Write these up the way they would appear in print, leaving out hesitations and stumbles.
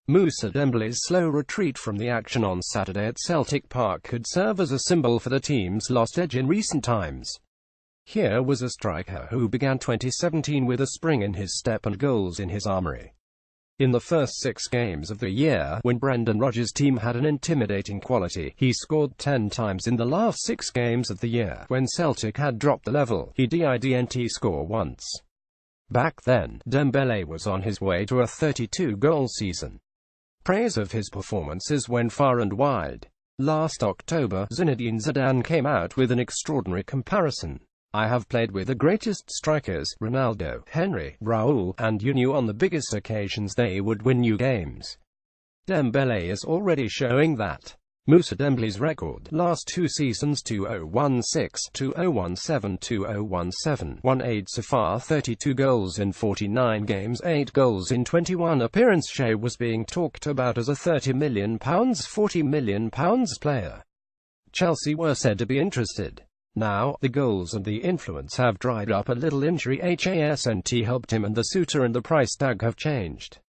Moussa Dembele's slow retreat from the action on Saturday at Celtic Park could serve as a symbol for the team's lost edge in recent times. Here was a striker who began 2017 with a spring in his step and goals in his armoury. In the first 6 games of the year, when Brendan Rodgers' team had an intimidating quality, he scored 10 times. In the last 6 games of the year, when Celtic had dropped the level, he didn't score once. Back then, Dembele was on his way to a 32-goal season. Praise of his performances went far and wide. Last October, Zinedine Zidane came out with an extraordinary comparison. "I have played with the greatest strikers, Ronaldo, Henry, Raul, and you knew on the biggest occasions they would win you games." Dembele is already showing that. Moussa Dembele's record, last 2 seasons 2016, 2017, 2017, so far 32 goals in 49 games, 8 goals in 21 appearances. Was being talked about as a £30 million, £40 million player. Chelsea were said to be interested. Now, the goals and the influence have dried up. A little injury hasn't helped him, and the suitor and the price tag have changed.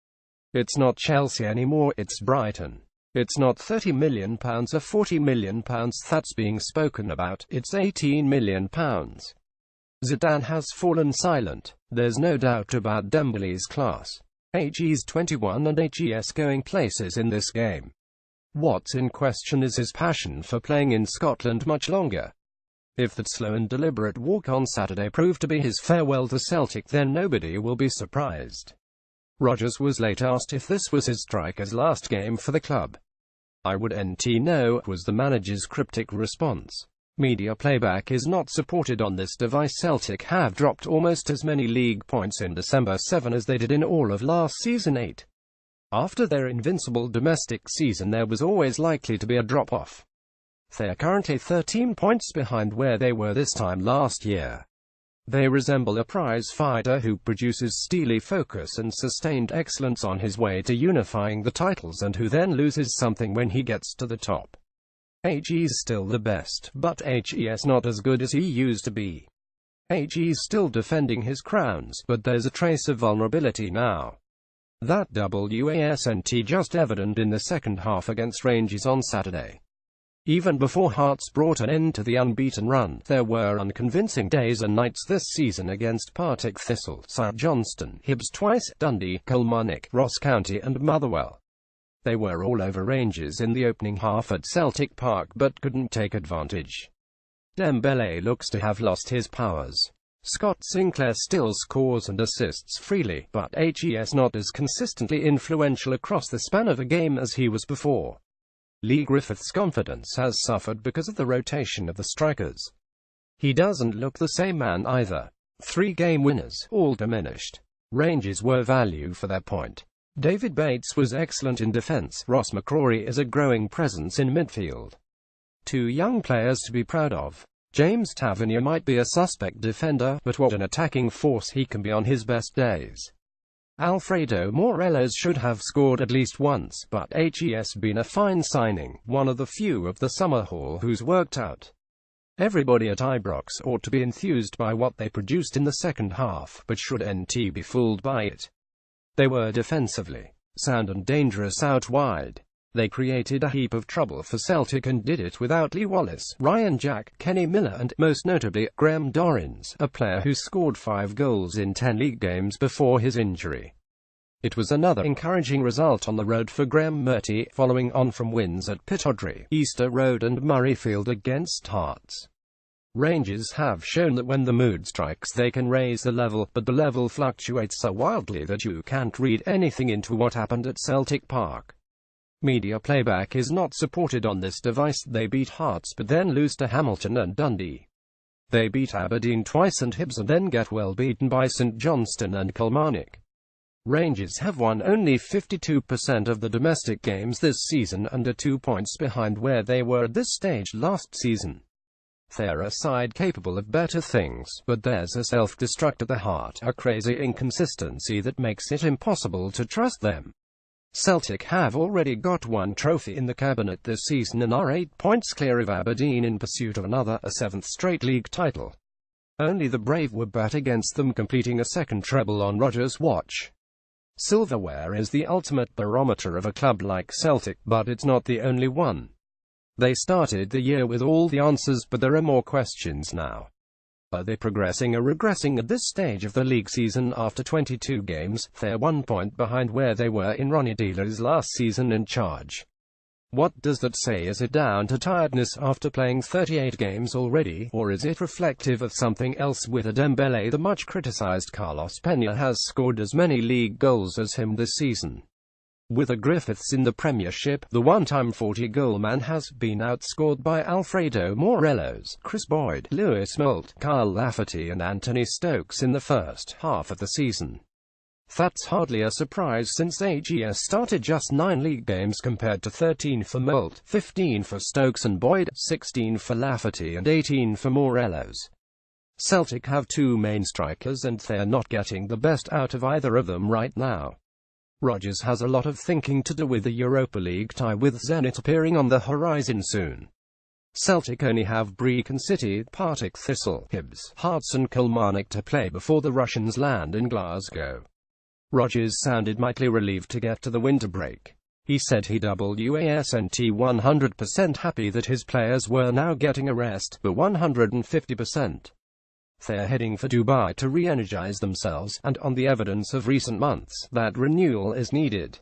It's not Chelsea anymore, it's Brighton. It's not £30 million or £40 million that's being spoken about, it's £18 million. Zidane has fallen silent. There's no doubt about Dembele's class. He's 21 and he's going places in this game. What's in question is his passion for playing in Scotland much longer. If that slow and deliberate walk on Saturday proved to be his farewell to Celtic, then nobody will be surprised. Rodgers was later asked if this was his striker's last game for the club. "I wouldn't know," was the manager's cryptic response. Media playback is not supported on this device. Celtic have dropped almost as many league points in December 7 as they did in all of last season 8. After their invincible domestic season, there was always likely to be a drop-off. They are currently 13 points behind where they were this time last year. They resemble a prize fighter who produces steely focus and sustained excellence on his way to unifying the titles, and who then loses something when he gets to the top. He's still the best, but he's not as good as he used to be. He's still defending his crowns, but there's a trace of vulnerability now. That wasn't just evident in the second half against Rangers on Saturday. Even before Hearts brought an end to the unbeaten run, there were unconvincing days and nights this season against Partick Thistle, St Johnstone, Hibs twice, Dundee, Kilmarnock, Ross County and Motherwell. They were all over Rangers in the opening half at Celtic Park but couldn't take advantage. Dembele looks to have lost his powers. Scott Sinclair still scores and assists freely, but he's not as consistently influential across the span of a game as he was before. Lee Griffiths' confidence has suffered because of the rotation of the strikers. He doesn't look the same man either. 3 game winners, all diminished. Rangers were value for their point. David Bates was excellent in defence. Ross McCrory is a growing presence in midfield. 2 young players to be proud of. James Tavernier might be a suspect defender, but what an attacking force he can be on his best days. Alfredo Morelos should have scored at least once, but he's been a fine signing, one of the few of the summer haul who's worked out. Everybody at Ibrox ought to be enthused by what they produced in the second half, but shouldn't be fooled by it. They were defensively sound and dangerous out wide. They created a heap of trouble for Celtic and did it without Lee Wallace, Ryan Jack, Kenny Miller and, most notably, Graham Dorrans, a player who scored 5 goals in 10 league games before his injury. It was another encouraging result on the road for Graham Murty, following on from wins at Pittodrie, Easter Road and Murrayfield against Hearts. Rangers have shown that when the mood strikes they can raise the level, but the level fluctuates so wildly that you can't read anything into what happened at Celtic Park. Media playback is not supported on this device. They beat Hearts but then lose to Hamilton and Dundee. They beat Aberdeen twice and Hibs and then get well beaten by St Johnstone and Kilmarnock. Rangers have won only 52% of the domestic games this season and are 2 points behind where they were at this stage last season. They're a side capable of better things, but there's a self-destruct at the heart, a crazy inconsistency that makes it impossible to trust them. Celtic have already got 1 trophy in the cabinet this season and are 8 points clear of Aberdeen in pursuit of another, a 7th straight league title. Only the Brave were bet against them completing a second treble on Rodgers' watch. Silverware is the ultimate barometer of a club like Celtic, but it's not the only one. They started the year with all the answers, but there are more questions now. Are they progressing or regressing at this stage of the league season? After 22 games, they're 1 point behind where they were in Ronnie Deela's last season in charge. What does that say? Is it down to tiredness after playing 38 games already, or is it reflective of something else? With Dembele, the much criticized Carlos Peña has scored as many league goals as him this season. With the Griffiths in the Premiership, the one-time 40-goal man has been outscored by Alfredo Morelos, Chris Boyd, Lewis Moult, Kyle Lafferty and Anthony Stokes in the first half of the season. That's hardly a surprise, since AGS started just 9 league games compared to 13 for Moult, 15 for Stokes and Boyd, 16 for Lafferty and 18 for Morelos. Celtic have 2 main strikers and they're not getting the best out of either of them right now. Rodgers has a lot of thinking to do with the Europa League tie with Zenit appearing on the horizon soon. Celtic only have Brecon City, Partick Thistle, Hibs, Hearts and Kilmarnock to play before the Russians land in Glasgow. Rodgers sounded mightily relieved to get to the winter break. He said he wasn't 100% happy that his players were now getting a rest, but 150%. They're heading for Dubai to re-energize themselves, and on the evidence of recent months, that renewal is needed.